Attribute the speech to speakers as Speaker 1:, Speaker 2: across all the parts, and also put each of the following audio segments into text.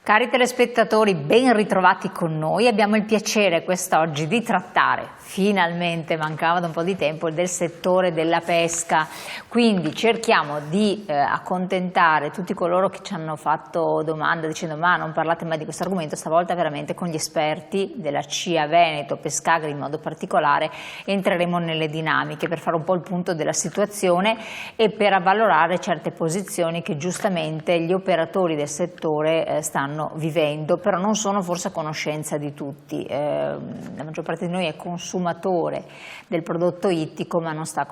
Speaker 1: Cari telespettatori, ben ritrovati con noi. Abbiamo il piacere quest'oggi di trattare, finalmente, mancava da un po' di tempo, del settore della pesca. Quindi cerchiamo di accontentare tutti coloro che ci hanno fatto domande dicendo ma non parlate mai di questo argomento, stavolta veramente con gli esperti della CIA Veneto, Pescagri in modo particolare, entreremo nelle dinamiche per fare un po' il punto della situazione e per avvalorare certe posizioni che giustamente gli operatori del settore stanno vivendo, però non sono forse a conoscenza di tutti. La maggior parte di noi è consumatore del prodotto ittico ma non sa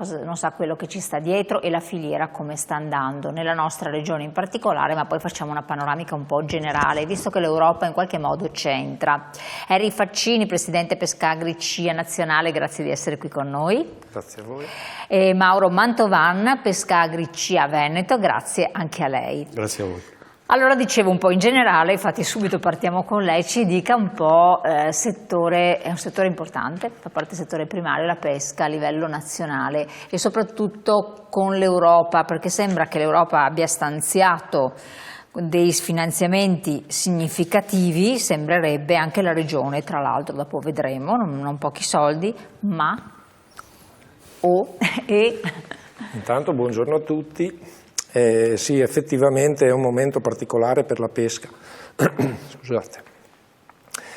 Speaker 1: quello che ci sta dietro e la filiera come sta andando nella nostra regione in particolare, ma poi facciamo una panoramica un po' generale visto che l'Europa in qualche modo c'entra. Henry Faccini, presidente Pescagri CIA Nazionale, grazie di essere qui con noi.
Speaker 2: Grazie a voi.
Speaker 1: E Mauro Mantovan, Pescagri CIA Veneto, grazie anche a lei.
Speaker 2: Grazie a voi.
Speaker 1: Allora dicevo un po' in generale, infatti subito partiamo con lei, ci dica un po', è un settore importante, fa parte del settore primario, la pesca a livello nazionale e soprattutto con l'Europa, perché sembra che l'Europa abbia stanziato dei finanziamenti significativi, sembrerebbe anche la regione, tra l'altro dopo vedremo, non pochi soldi, ma
Speaker 2: Intanto buongiorno a tutti. Sì, effettivamente è un momento particolare per la pesca, scusate,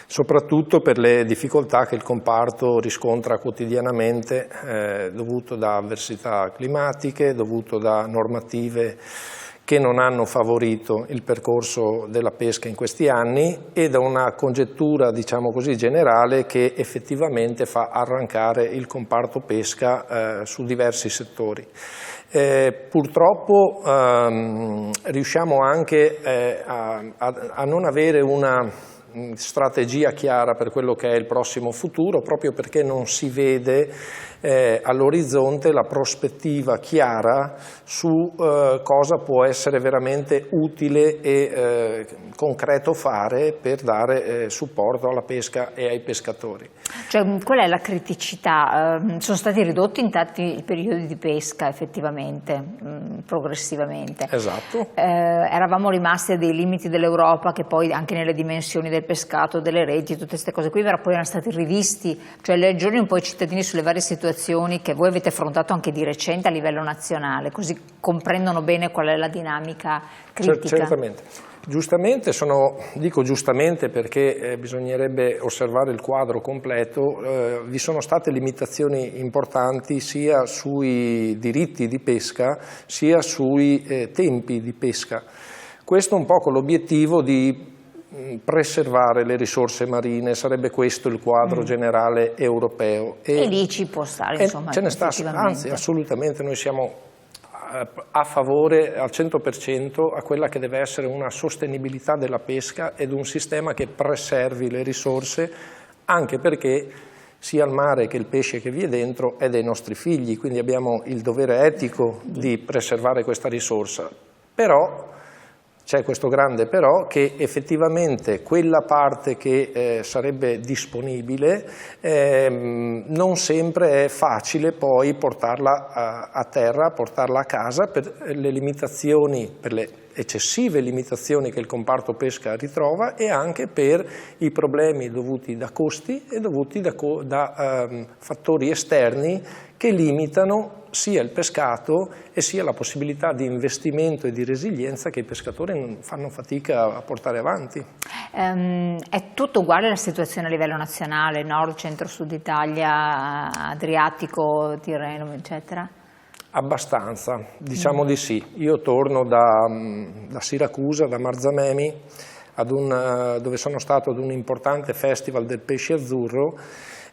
Speaker 2: soprattutto per le difficoltà che il comparto riscontra quotidianamente dovuto da avversità climatiche, dovuto da normative che non hanno favorito il percorso della pesca in questi anni e da una congettura, diciamo così, generale che effettivamente fa arrancare il comparto pesca su diversi settori. Purtroppo riusciamo anche a non avere una strategia chiara per quello che è il prossimo futuro, proprio perché non si vede all'orizzonte la prospettiva chiara su cosa può essere veramente utile e concreto fare per dare supporto alla pesca e ai pescatori.
Speaker 1: Cioè, qual è la criticità? Sono stati ridotti in tanti i periodi di pesca effettivamente, progressivamente.
Speaker 2: Esatto.
Speaker 1: Eravamo rimasti a dei limiti dell'Europa che poi anche nelle dimensioni del pescato, delle reti, tutte queste cose qui, però poi erano stati rivisti, cioè le ragioni un po' i cittadini sulle varie situazioni che voi avete affrontato anche di recente a livello nazionale, così comprendono bene qual è la dinamica critica.
Speaker 2: Certamente. Giustamente, dico giustamente perché bisognerebbe osservare il quadro completo, vi sono state limitazioni importanti sia sui diritti di pesca sia sui tempi di pesca. Questo un po' con l'obiettivo di preservare le risorse marine, sarebbe questo il quadro generale europeo.
Speaker 1: E lì ci può stare, insomma,
Speaker 2: ce ne sta, anzi assolutamente noi siamo a favore al 100% a quella che deve essere una sostenibilità della pesca ed un sistema che preservi le risorse, anche perché sia il mare che il pesce che vi è dentro è dei nostri figli, quindi abbiamo il dovere etico di preservare questa risorsa. Però c'è questo grande però che effettivamente quella parte che sarebbe disponibile non sempre è facile poi portarla a terra, portarla a casa per le limitazioni, per le eccessive limitazioni che il comparto pesca ritrova e anche per i problemi dovuti da costi e dovuti da fattori esterni che limitano sia il pescato e sia la possibilità di investimento e di resilienza che i pescatori fanno fatica a portare avanti.
Speaker 1: È tutto uguale la situazione a livello nazionale, nord, centro, sud Italia, Adriatico, Tirreno, eccetera?
Speaker 2: Abbastanza, diciamo di sì. Io torno da Siracusa, da Marzamemi, dove sono stato ad un importante festival del pesce azzurro.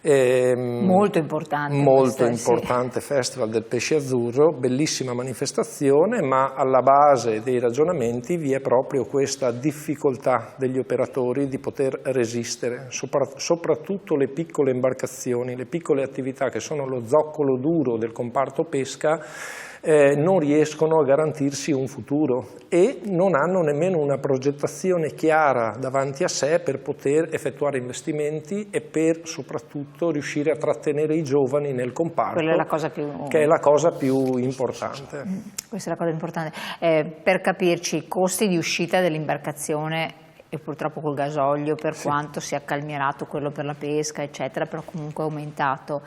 Speaker 1: Molto importante
Speaker 2: Festival del pesce azzurro, bellissima manifestazione, ma alla base dei ragionamenti vi è proprio questa difficoltà degli operatori di poter resistere, soprattutto le piccole imbarcazioni, le piccole attività che sono lo zoccolo duro del comparto pesca. Non riescono a garantirsi un futuro e non hanno nemmeno una progettazione chiara davanti a sé per poter effettuare investimenti e per soprattutto riuscire a trattenere i giovani nel comparto,
Speaker 1: che è
Speaker 2: la cosa più importante.
Speaker 1: Questa è la cosa importante. Per capirci, i costi di uscita dell'imbarcazione e purtroppo col gasolio, per quanto sia calmierato quello per la pesca eccetera, però comunque è aumentato.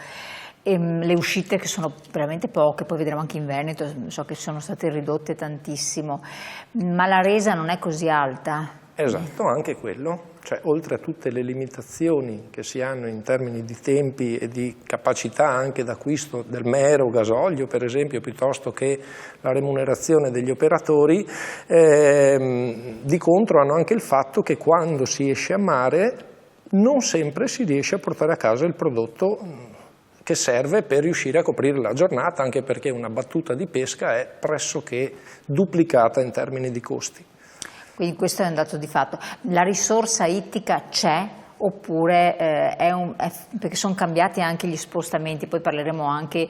Speaker 1: Le uscite che sono veramente poche, poi vedremo anche in Veneto, so che sono state ridotte tantissimo, ma la resa non è così alta.
Speaker 2: Esatto, anche quello, cioè oltre a tutte le limitazioni che si hanno in termini di tempi e di capacità anche d'acquisto del mero gasolio per esempio, piuttosto che la remunerazione degli operatori, di contro hanno anche il fatto che quando si esce a mare non sempre si riesce a portare a casa il prodotto che serve per riuscire a coprire la giornata, anche perché una battuta di pesca è pressoché duplicata in termini di costi.
Speaker 1: Quindi questo è un dato di fatto. La risorsa ittica c'è oppure perché sono cambiati anche gli spostamenti, poi parleremo anche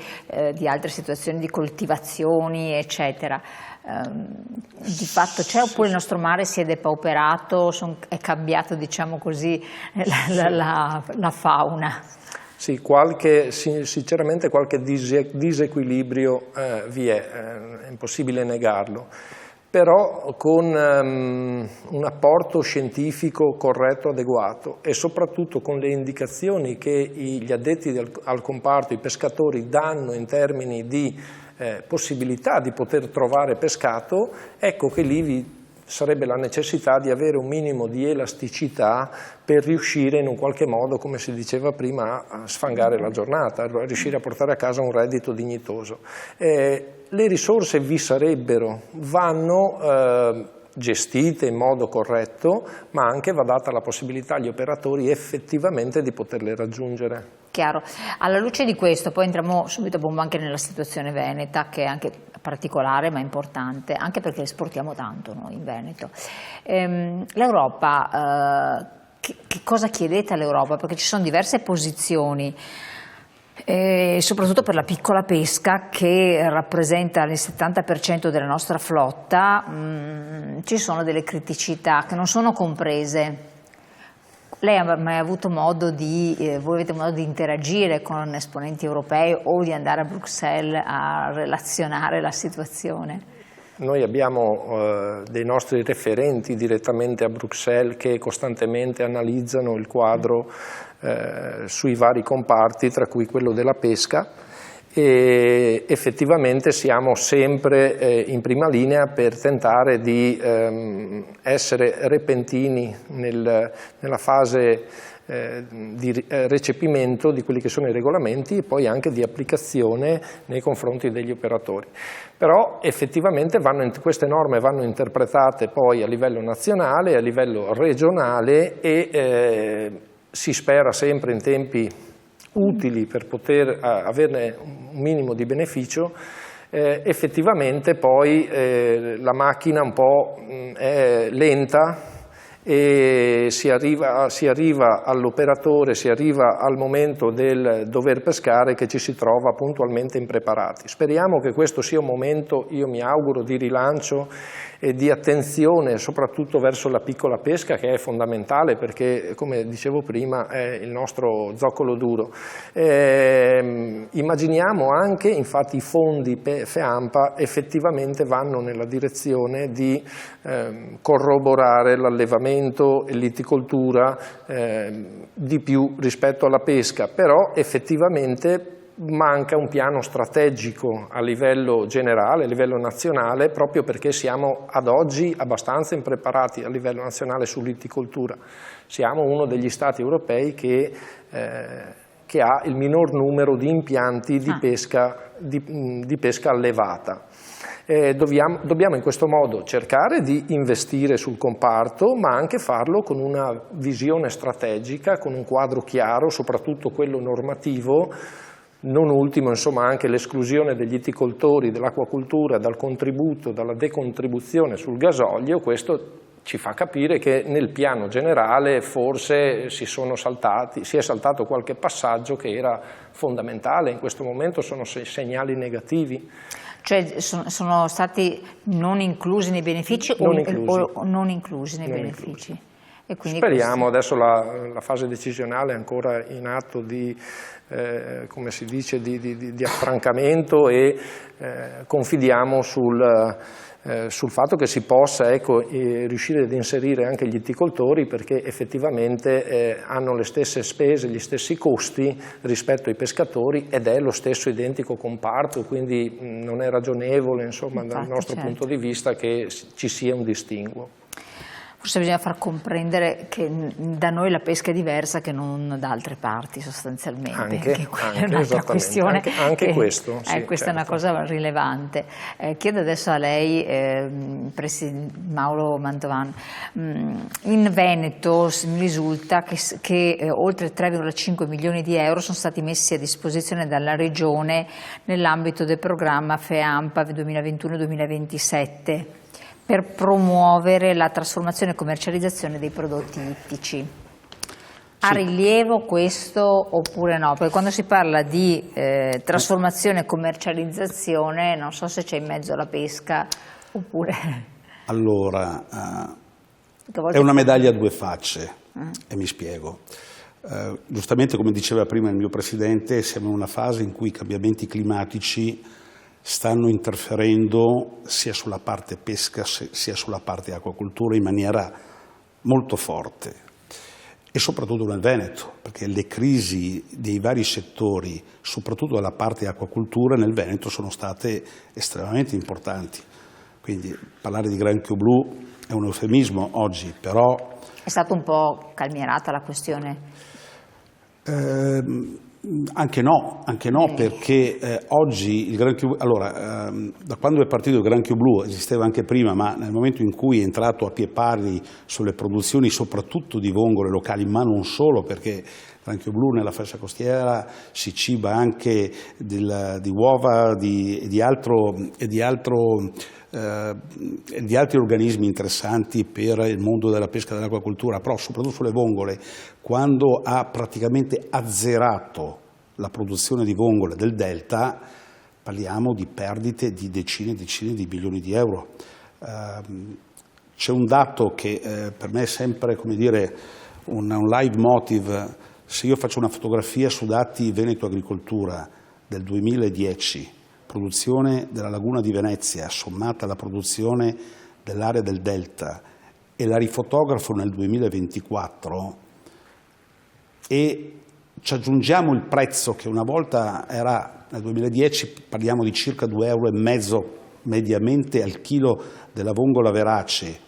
Speaker 1: di altre situazioni di coltivazioni eccetera. Di fatto c'è oppure il nostro mare si è depauperato, è cambiato diciamo così la fauna?
Speaker 2: Sì, sinceramente qualche disequilibrio vi è impossibile negarlo. Però con un apporto scientifico corretto, adeguato e soprattutto con le indicazioni che gli addetti al comparto, i pescatori danno in termini di possibilità di poter trovare pescato, ecco che lì vi sarebbe la necessità di avere un minimo di elasticità per riuscire in un qualche modo, come si diceva prima, a sfangare la giornata, a riuscire a portare a casa un reddito dignitoso. Le risorse vi sarebbero, vanno gestite in modo corretto, ma anche va data la possibilità agli operatori effettivamente di poterle raggiungere.
Speaker 1: Chiaro. Alla luce di questo, poi entriamo subito a bomba anche nella situazione veneta, che è anche particolare ma importante, anche perché esportiamo tanto noi in Veneto. L'Europa, che cosa chiedete all'Europa? Perché ci sono diverse posizioni. Soprattutto per la piccola pesca che rappresenta il 70% della nostra flotta, ci sono delle criticità che non sono comprese. Lei ha mai avuto modo voi avete modo di interagire con esponenti europei o di andare a Bruxelles a relazionare la situazione?
Speaker 2: Noi abbiamo dei nostri referenti direttamente a Bruxelles che costantemente analizzano il quadro sui vari comparti, tra cui quello della pesca, e effettivamente siamo sempre in prima linea per tentare di essere repentini nella fase di recepimento di quelli che sono i regolamenti e poi anche di applicazione nei confronti degli operatori. Però effettivamente queste norme vanno interpretate poi a livello nazionale, a livello regionale e si spera sempre in tempi utili per poter averne un minimo di beneficio. Effettivamente poi la macchina un po' è lenta e si arriva all'operatore, si arriva al momento del dover pescare che ci si trova puntualmente impreparati. Speriamo che questo sia un momento, io mi auguro, di rilancio e di attenzione soprattutto verso la piccola pesca, che è fondamentale perché, come dicevo prima, è il nostro zoccolo duro. Immaginiamo anche, infatti i fondi FEAMPA effettivamente vanno nella direzione di corroborare l'allevamento e l'iticoltura di più rispetto alla pesca, però effettivamente manca un piano strategico a livello generale, a livello nazionale, proprio perché siamo ad oggi abbastanza impreparati a livello nazionale sull'iticoltura. Siamo uno degli stati europei che ha il minor numero di impianti di pesca allevata. Dobbiamo in questo modo cercare di investire sul comparto, ma anche farlo con una visione strategica, con un quadro chiaro, soprattutto quello normativo. Non ultimo, insomma, anche l'esclusione degli iticoltori dell'acquacoltura dal contributo, dalla decontribuzione sul gasolio. Questo ci fa capire che nel piano generale forse si è saltato qualche passaggio che era fondamentale. In questo momento sono segnali negativi.
Speaker 1: Cioè sono stati non inclusi nei benefici o non inclusi nei benefici? E quindi
Speaker 2: speriamo, adesso la fase decisionale è ancora in atto di come si dice, di affrancamento e confidiamo sul fatto che si possa riuscire ad inserire anche gli itticoltori, perché effettivamente hanno le stesse spese, gli stessi costi rispetto ai pescatori, ed è lo stesso identico comparto, quindi non è ragionevole, insomma, dal nostro punto di vista, che ci sia un distinguo.
Speaker 1: Forse bisogna far comprendere che da noi la pesca è diversa che non da altre parti, sostanzialmente. Anche quella è un'altra questione.
Speaker 2: Anche questo. Sì,
Speaker 1: questa è una cosa rilevante. Chiedo adesso a lei, Mauro Mantovan, in Veneto mi risulta che oltre 3,5 milioni di euro sono stati messi a disposizione dalla Regione nell'ambito del programma FEAMPA 2021-2027. per promuovere la trasformazione e commercializzazione dei prodotti ittici. Ha rilievo questo oppure no? Perché quando si parla di trasformazione e commercializzazione non so se c'è in mezzo la pesca oppure...
Speaker 3: Allora, è una medaglia a due facce e mi spiego. Giustamente, come diceva prima il mio Presidente, siamo in una fase in cui i cambiamenti climatici stanno interferendo sia sulla parte pesca sia sulla parte acquacoltura in maniera molto forte, e soprattutto nel Veneto, perché le crisi dei vari settori, soprattutto della parte acquacoltura nel Veneto, sono state estremamente importanti. Quindi parlare di granchio blu è un eufemismo oggi, però...
Speaker 1: È stata un po' calmierata la questione?
Speaker 3: Anche no, perché oggi il granchio blu, allora, da quando è partito il granchio blu, esisteva anche prima, ma nel momento in cui è entrato a piè pari sulle produzioni soprattutto di vongole locali, ma non solo, perché il granchio blu nella fascia costiera si ciba anche di uova e di altri organismi interessanti per il mondo della pesca e dell'acquacoltura, però soprattutto sulle vongole, quando ha praticamente azzerato la produzione di vongole del Delta, parliamo di perdite di decine e decine di milioni di euro. C'è un dato che per me è sempre, come dire, un leitmotiv. Se io faccio una fotografia su dati Veneto Agricoltura del 2010, produzione della laguna di Venezia sommata alla produzione dell'area del Delta, e la rifotografo nel 2024 e ci aggiungiamo il prezzo che una volta era, nel 2010 parliamo di circa 2,5 euro mediamente al chilo della vongola verace,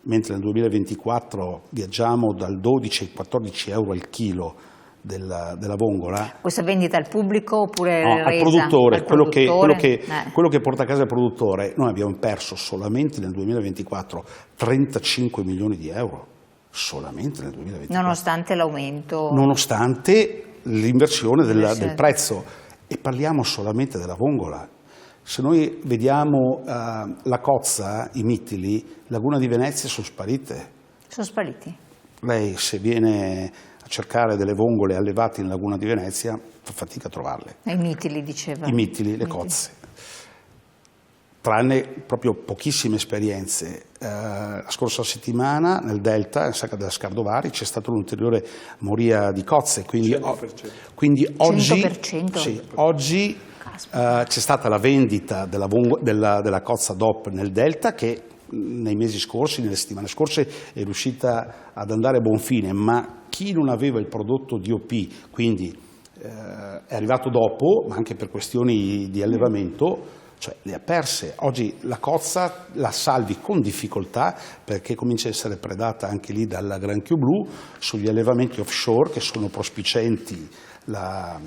Speaker 3: mentre nel 2024 viaggiamo dal 12 ai 14 euro al chilo della vongola.
Speaker 1: Questa vendita al pubblico oppure
Speaker 3: no,
Speaker 1: resa?
Speaker 3: Al produttore,
Speaker 1: al
Speaker 3: quello
Speaker 1: produttore?
Speaker 3: Quello che porta a casa il produttore. Noi abbiamo perso solamente nel 2024 35 milioni di euro, solamente nel 2024.
Speaker 1: Nonostante l'aumento?
Speaker 3: Nonostante l'inversione del prezzo, e parliamo solamente della vongola. Se noi vediamo la cozza, i mitili, Laguna di Venezia sono sparite.
Speaker 1: Sono spariti?
Speaker 3: Lei, se viene a cercare delle vongole allevate in Laguna di Venezia, fa fatica a trovarle.
Speaker 1: I mitili, diceva.
Speaker 3: I mitili, le cozze. Tranne proprio pochissime esperienze. La scorsa settimana nel Delta, in Sacca della Scardovari, c'è stata un'ulteriore moria di cozze. Quindi oggi,
Speaker 1: 100%?
Speaker 3: Sì, oggi c'è stata la vendita della cozza DOP nel Delta, che nei mesi scorsi, nelle settimane scorse, è riuscita ad andare a buon fine, ma chi non aveva il prodotto DOP, quindi è arrivato dopo, ma anche per questioni di allevamento, cioè le ha perse. Oggi la cozza la salvi con difficoltà perché comincia a essere predata anche lì dal granchio blu sugli allevamenti offshore, che sono prospicenti la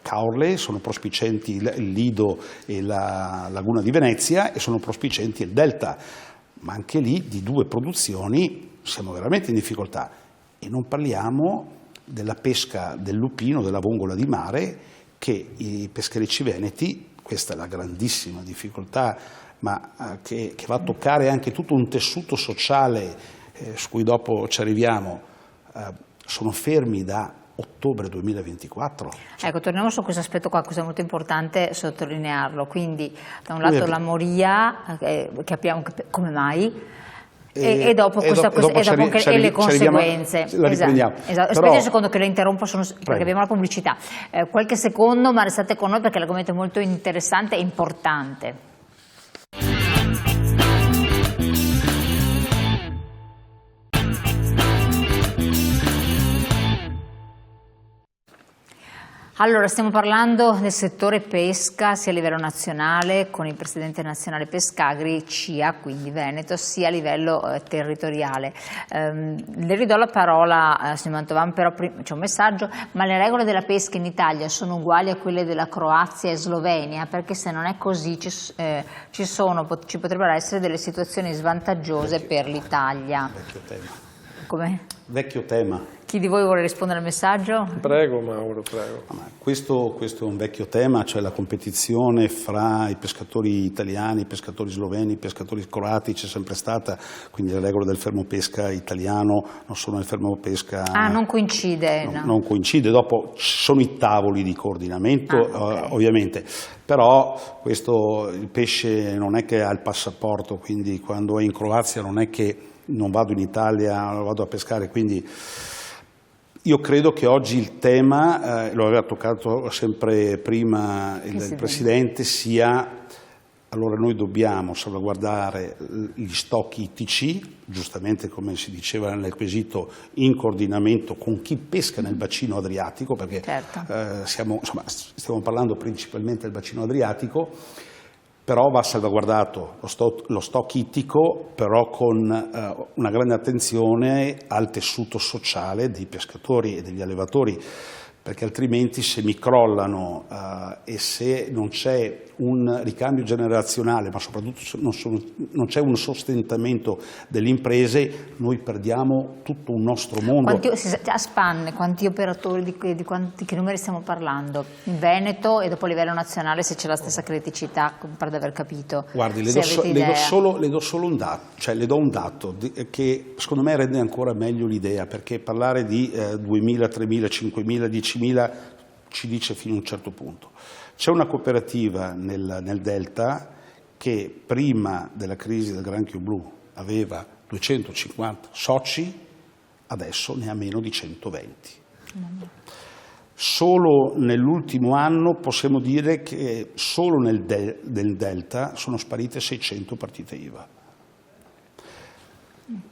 Speaker 3: Caorle, sono prospicenti il Lido e la Laguna di Venezia, e sono prospicenti il Delta. Ma anche lì di due produzioni siamo veramente in difficoltà, e non parliamo della pesca del lupino, della vongola di mare, che i pescherecci veneti, questa è la grandissima difficoltà, ma che va a toccare anche tutto un tessuto sociale su cui dopo ci arriviamo, sono fermi da ottobre 2024.
Speaker 1: Ecco, torniamo su questo aspetto qua, questo è molto importante sottolinearlo. Quindi da un lato la moria, capiamo come mai, e dopo e le conseguenze.
Speaker 3: La riprendiamo.
Speaker 1: Esatto. Aspetti un secondo che le interrompo, perché abbiamo la pubblicità. Qualche secondo, ma restate con noi perché l'argomento è molto interessante e importante. Allora, stiamo parlando del settore pesca sia a livello nazionale con il Presidente nazionale Pescagri, CIA, quindi Veneto, sia a livello territoriale. Le ridò la parola, signor Mantovan, però c'è un messaggio, ma le regole della pesca in Italia sono uguali a quelle della Croazia e Slovenia? Perché se non è così ci potrebbero essere delle situazioni svantaggiose per l'Italia.
Speaker 3: Vecchio tema.
Speaker 1: Come?
Speaker 3: Vecchio tema.
Speaker 1: Chi di voi vuole rispondere al messaggio?
Speaker 2: Prego Mauro, prego.
Speaker 3: Questo è un vecchio tema, cioè la competizione fra i pescatori italiani, i pescatori sloveni, i pescatori croati c'è sempre stata, quindi le regole del fermo pesca italiano non sono il fermo pesca...
Speaker 1: Ah, non coincide?
Speaker 3: No,
Speaker 1: No.
Speaker 3: non coincide, dopo ci sono i tavoli di coordinamento,
Speaker 1: okay.
Speaker 3: ovviamente, però il pesce non è che ha il passaporto, quindi quando è in Croazia non è che non vado in Italia, non vado a pescare, quindi... Io credo che oggi il tema, lo aveva toccato sempre prima il Presidente, sia, allora noi dobbiamo salvaguardare gli stock ittici, giustamente come si diceva nel quesito, in coordinamento con chi pesca nel bacino adriatico, perché
Speaker 1: certo.
Speaker 3: stiamo parlando principalmente del bacino adriatico, però va salvaguardato lo stock ittico, però con una grande attenzione al tessuto sociale dei pescatori e degli allevatori, perché altrimenti se mi crollano e se non c'è un ricambio generazionale, ma soprattutto non c'è un sostentamento delle imprese, noi perdiamo tutto un nostro mondo.
Speaker 1: A spanne, quanti operatori, di che numeri stiamo parlando? In Veneto e dopo a livello nazionale, se c'è la stessa criticità, pare di aver capito.
Speaker 3: Guardi, le do solo un dato, cioè le do un dato che secondo me rende ancora meglio l'idea, perché parlare di 2.000, 3.000, 5.000, 10.000 ci dice fino a un certo punto. C'è una cooperativa nel Delta che prima della crisi del granchio blu aveva 250 soci, adesso ne ha meno di 120. Solo nell'ultimo anno possiamo dire che solo nel Delta sono sparite 600 partite IVA.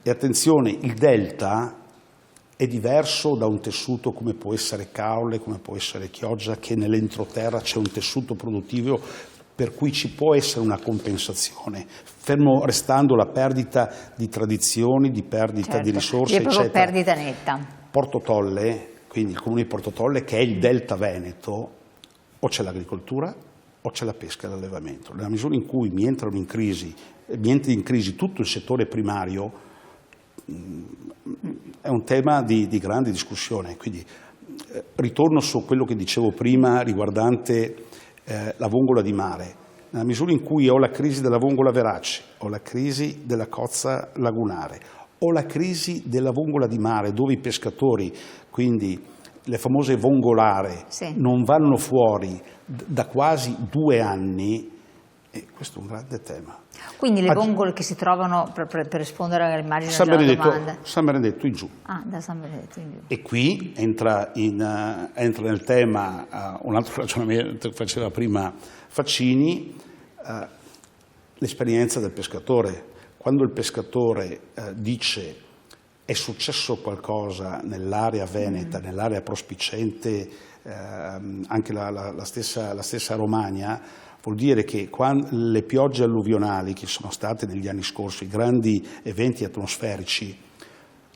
Speaker 3: E attenzione, il Delta è diverso da un tessuto come può essere Caorle, come può essere Chioggia, che nell'entroterra c'è un tessuto produttivo per cui ci può essere una compensazione, fermo restando la perdita di tradizioni, di perdita di risorse, eccetera.
Speaker 1: È proprio perdita netta.
Speaker 3: Porto Tolle, quindi il comune di Porto Tolle, che è il Delta Veneto, o c'è l'agricoltura o c'è la pesca e l'allevamento. Nella misura in cui mi entra in crisi tutto il settore primario, è un tema di grande discussione. Quindi ritorno su quello che dicevo prima riguardante la vongola di mare. Nella misura in cui ho la crisi della vongola verace, ho la crisi della cozza lagunare, ho la crisi della vongola di mare, dove i pescatori, quindi le famose vongolare, non vanno fuori da quasi 2 anni, e questo è un grande tema.
Speaker 1: Quindi le vongole che si trovano, per rispondere all'immagine della domanda.
Speaker 3: San Benedetto in giù.
Speaker 1: Ah, da San Benedetto in giù.
Speaker 3: E qui entra nel tema un altro ragionamento che faceva prima Faccini, l'esperienza del pescatore. Quando il pescatore dice è successo qualcosa nell'area veneta, nell'area prospicente, anche la stessa Romagna, vuol dire che le piogge alluvionali che sono state negli anni scorsi, i grandi eventi atmosferici,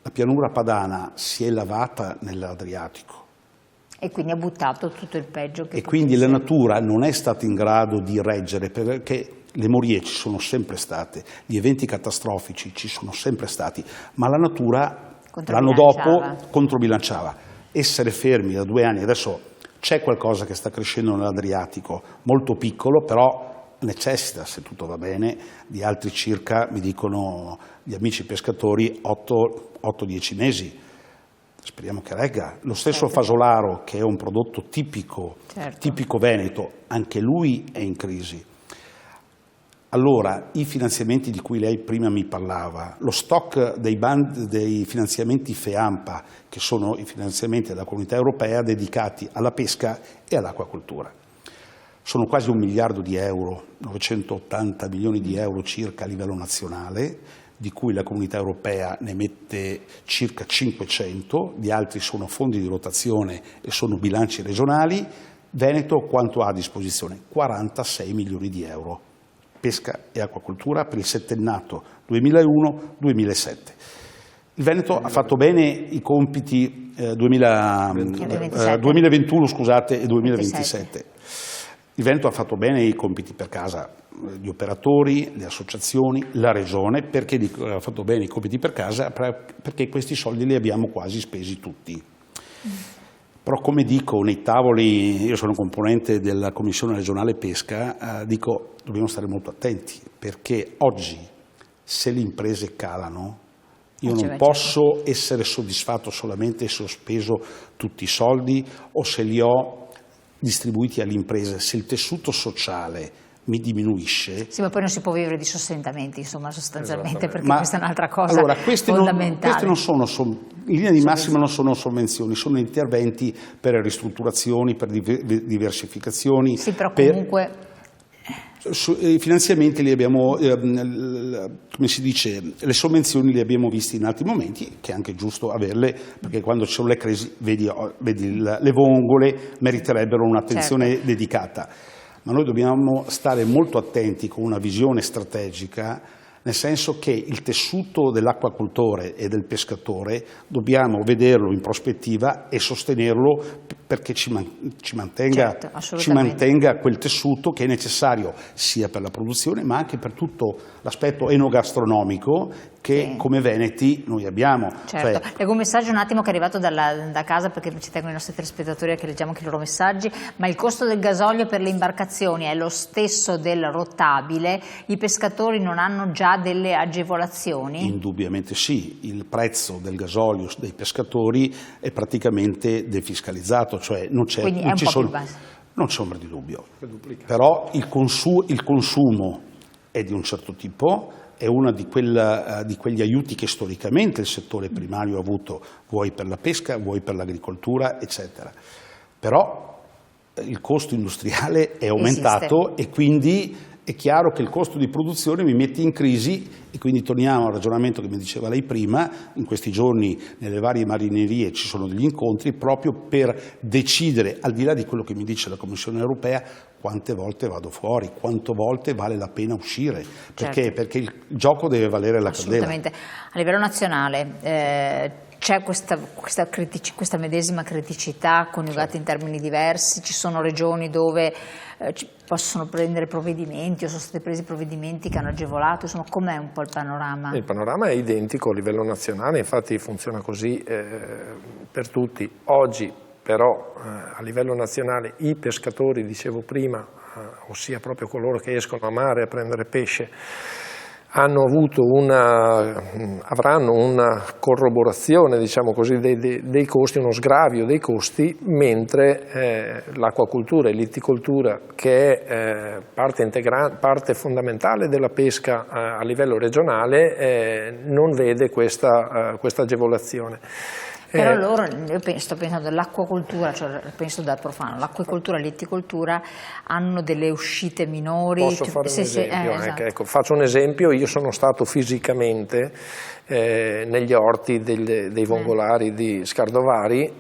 Speaker 3: la pianura padana si è lavata nell'Adriatico.
Speaker 1: E quindi ha buttato tutto il peggio che
Speaker 3: E quindi la natura non è stata in grado di reggere, perché le morie ci sono sempre state, gli eventi catastrofici ci sono sempre stati, ma la natura l'anno dopo controbilanciava. Essere fermi da 2 anni, adesso c'è qualcosa che sta crescendo nell'Adriatico, molto piccolo, però necessita, se tutto va bene, di altri circa, mi dicono gli amici pescatori, 8-10 mesi. Speriamo che regga. Lo stesso fasolaro, che è un prodotto tipico veneto, anche lui è in crisi. Allora, i finanziamenti di cui lei prima mi parlava, lo stock dei finanziamenti FEAMPA, che sono i finanziamenti della Comunità Europea dedicati alla pesca e all'acquacoltura. Sono quasi 1 miliardo di euro, 980 milioni di euro circa a livello nazionale, di cui la Comunità Europea ne mette circa 500, gli altri sono fondi di rotazione e sono bilanci regionali. Veneto quanto ha a disposizione? 46 milioni di euro, pesca e acquacoltura per il settennato 2001-2007. Il Veneto ha fatto bene i compiti 2021 scusate, e 2027. Il Veneto ha fatto bene i compiti per casa, gli operatori, le associazioni, la regione. Perché dico che ha fatto bene i compiti per casa? Perché questi soldi li abbiamo quasi spesi tutti. Però come dico nei tavoli, io sono componente della Commissione regionale pesca, dico dobbiamo stare molto attenti, perché oggi se le imprese calano io non posso essere soddisfatto solamente se ho speso tutti i soldi o se li ho distribuiti alle imprese. Se il tessuto sociale mi diminuisce.
Speaker 1: Sì, ma poi non si può vivere di sostentamenti, insomma, sostanzialmente, perché questa è un'altra cosa
Speaker 3: allora,
Speaker 1: fondamentale.
Speaker 3: Questi non sono, in linea di massima non sono sovvenzioni, sono interventi per ristrutturazioni, per diversificazioni.
Speaker 1: Sì, però comunque...
Speaker 3: I finanziamenti li abbiamo, come si dice, le sovvenzioni le abbiamo viste in altri momenti, che è anche giusto averle, perché quando ci sono le crisi, vedi le vongole meriterebbero un'attenzione dedicata. Ma noi dobbiamo stare molto attenti con una visione strategica, nel senso che il tessuto dell'acquacoltore e del pescatore dobbiamo vederlo in prospettiva e sostenerlo perché ci mantenga quel tessuto che è necessario sia per la produzione ma anche per tutto l'aspetto enogastronomico che come veneti noi abbiamo.
Speaker 1: Certo. Leggo un messaggio un attimo che è arrivato da casa, perché ci tengono i nostri telespettatori a che leggiamo anche i loro messaggi. Ma il costo del gasolio per le imbarcazioni è lo stesso del rotabile? I pescatori non hanno già delle agevolazioni?
Speaker 3: Indubbiamente sì, il prezzo del gasolio dei pescatori è praticamente defiscalizzato, cioè non c'è ombra di dubbio. Però il consumo è di un certo tipo, è uno di quegli aiuti che storicamente il settore primario ha avuto, vuoi per la pesca, vuoi per l'agricoltura, eccetera. Però il costo industriale è aumentato e quindi è chiaro che il costo di produzione mi mette in crisi e quindi torniamo al ragionamento che mi diceva lei prima. In questi giorni nelle varie marinerie ci sono degli incontri proprio per decidere, al di là di quello che mi dice la Commissione Europea, quante volte vado fuori, quante volte vale la pena uscire, perché?
Speaker 1: Certo.
Speaker 3: Perché il gioco deve valere la candela.
Speaker 1: Assolutamente. A livello nazionale c'è questa medesima criticità coniugata in termini diversi? Ci sono regioni dove possono prendere provvedimenti o sono stati presi provvedimenti che hanno agevolato? Insomma, com'è un po' il panorama?
Speaker 2: Il panorama è identico a livello nazionale, infatti funziona così per tutti. Oggi però a livello nazionale i pescatori, dicevo prima, ossia proprio coloro che escono a mare a prendere pesce, avranno una corroborazione, diciamo così, dei costi, uno sgravio dei costi, mentre l'acquacoltura e l'itticoltura, che è parte fondamentale della pesca a livello regionale, non vede questa agevolazione.
Speaker 1: Però loro, io sto pensando all'acquacoltura, cioè penso da profano, l'acquacoltura e l'itticoltura hanno delle uscite minori.
Speaker 2: Posso fare un esempio?
Speaker 1: Esatto.
Speaker 2: Ecco, faccio un esempio, io sono stato fisicamente negli orti dei vongolari di Scardovari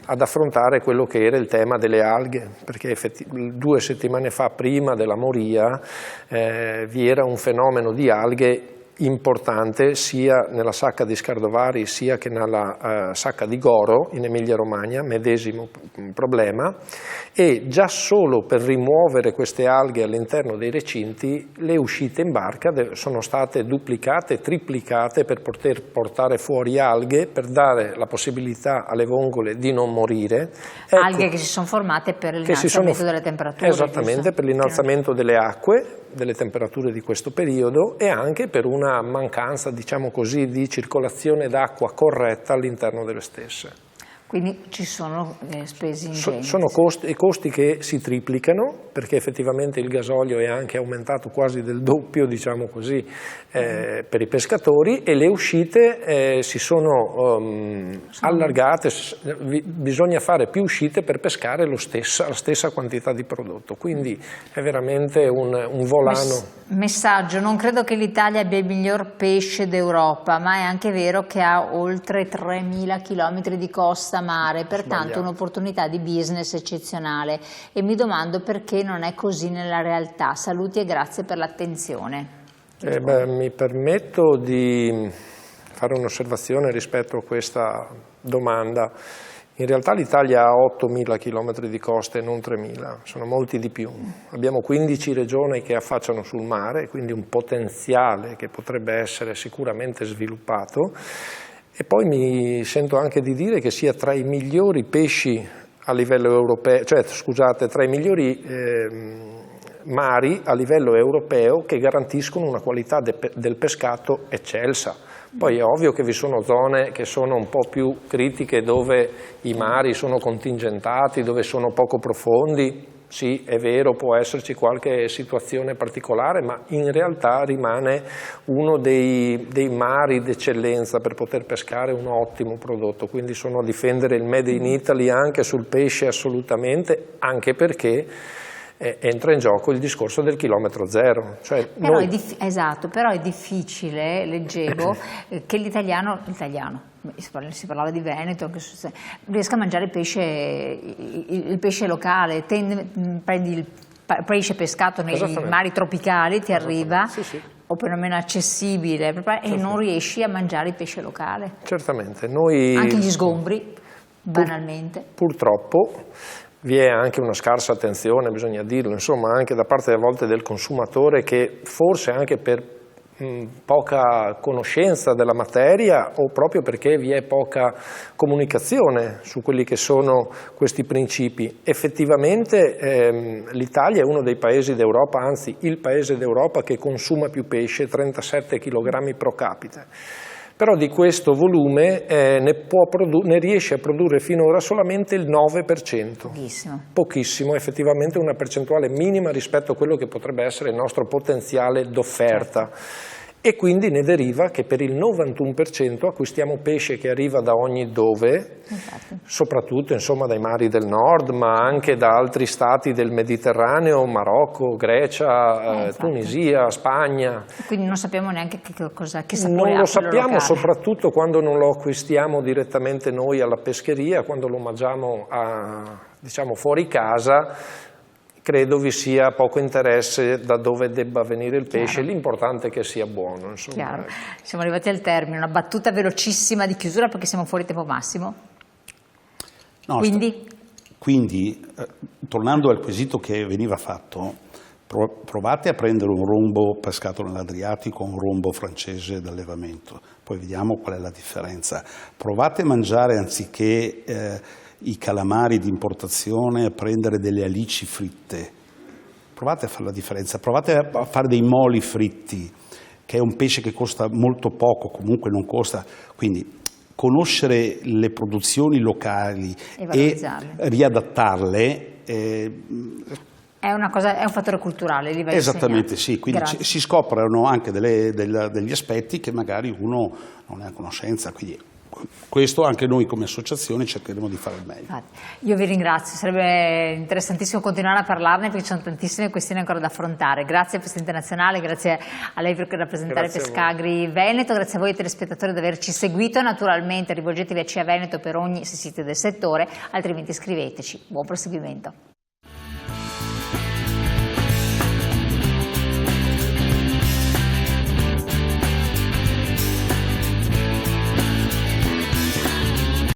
Speaker 2: ad affrontare quello che era il tema delle alghe, perché 2 settimane fa, prima della moria, vi era un fenomeno di alghe importante sia nella sacca di Scardovari sia che nella sacca di Goro in Emilia Romagna, medesimo problema, e già solo per rimuovere queste alghe all'interno dei recinti le uscite in barca sono state duplicate, triplicate per poter portare fuori alghe, per dare la possibilità alle vongole di non morire. Ecco,
Speaker 1: alghe che si sono formate per l'innalzamento delle temperature.
Speaker 2: Esattamente, per l'innalzamento delle acque, delle temperature di questo periodo, e anche per una mancanza, diciamo così, di circolazione d'acqua corretta all'interno delle stesse.
Speaker 1: Quindi ci sono spese ingenti.
Speaker 2: Sono costi che si triplicano, perché effettivamente il gasolio è anche aumentato quasi del doppio, diciamo così, per i pescatori, e le uscite si sono allargate. Bisogna fare più uscite per pescare la stessa quantità di prodotto, quindi è veramente un volano.
Speaker 1: Messaggio: non credo che l'Italia abbia il miglior pesce d'Europa, ma è anche vero che ha oltre 3.000 km di costa mare, pertanto un'opportunità di business eccezionale, e mi domando perché non è così nella realtà. Saluti e grazie per l'attenzione.
Speaker 2: Mi permetto di fare un'osservazione rispetto a questa domanda. In realtà l'Italia ha 8.000 km di coste e non 3.000, sono molti di più. Abbiamo 15 regioni che affacciano sul mare, quindi un potenziale che potrebbe essere sicuramente sviluppato. E poi mi sento anche di dire che sia tra i migliori pesci a livello europeo, cioè scusate, tra i migliori mari a livello europeo che garantiscono una qualità del pescato eccelsa. Poi è ovvio che vi sono zone che sono un po' più critiche, dove i mari sono contingentati, dove sono poco profondi. Sì, è vero, può esserci qualche situazione particolare, ma in realtà rimane uno dei mari d'eccellenza per poter pescare un ottimo prodotto. Quindi sono a difendere il Made in Italy anche sul pesce, assolutamente, anche perché entra in gioco il discorso del chilometro zero. Cioè
Speaker 1: Esatto, però è difficile, leggevo, che l'italiano, si parlava di Veneto, riesca a mangiare il pesce locale. Prendi il pesce pescato nei mari tropicali, ti arriva, o perlomeno accessibile, e non riesci a mangiare il pesce locale.
Speaker 2: Certamente.
Speaker 1: Anche gli sgombri, banalmente.
Speaker 2: Purtroppo vi è anche una scarsa attenzione, bisogna dirlo, insomma, anche da parte a volte del consumatore, che forse anche per poca conoscenza della materia, o proprio perché vi è poca comunicazione su quelli che sono questi principi. Effettivamente l'Italia è uno dei paesi d'Europa, anzi il paese d'Europa che consuma più pesce, 37 kg pro capite. Però di questo volume ne riesce a produrre finora solamente il 9%. Pochissimo, effettivamente una percentuale minima rispetto a quello che potrebbe essere il nostro potenziale d'offerta. E quindi ne deriva che per il 91% acquistiamo pesce che arriva da ogni dove, soprattutto insomma dai mari del nord, ma anche da altri stati del Mediterraneo, Marocco, Grecia, Tunisia, Spagna.
Speaker 1: Quindi non sappiamo neanche che sapore ha.
Speaker 2: Non lo sappiamo, soprattutto quando non lo acquistiamo direttamente noi alla pescheria, quando lo mangiamo diciamo fuori casa. Credo vi sia poco interesse da dove debba venire il pesce, l'importante è che sia buono. Insomma.
Speaker 1: Siamo arrivati al termine, una battuta velocissima di chiusura perché siamo fuori tempo massimo.
Speaker 3: No, quindi tornando al quesito che veniva fatto, provate a prendere un rombo pescato nell'Adriatico, un rombo francese d'allevamento, poi vediamo qual è la differenza. Provate a mangiare, anziché i calamari di importazione, a prendere delle alici fritte. Provate a fare la differenza, provate a fare dei moli fritti, che è un pesce che costa molto poco, comunque non costa. Quindi conoscere le produzioni locali e riadattarle è
Speaker 1: un fattore culturale.
Speaker 3: Esattamente, sì, quindi si scoprono anche degli aspetti che magari uno non è a conoscenza, quindi questo anche noi come associazione cercheremo di fare il meglio.
Speaker 1: Io vi ringrazio, sarebbe interessantissimo continuare a parlarne perché ci sono tantissime questioni ancora da affrontare. Grazie Presidente Nazionale, grazie a lei per rappresentare Pescagri Veneto, grazie a voi telespettatori di averci seguito. Naturalmente rivolgetevi a CIA Veneto se siete del settore, altrimenti scriveteci. Buon proseguimento.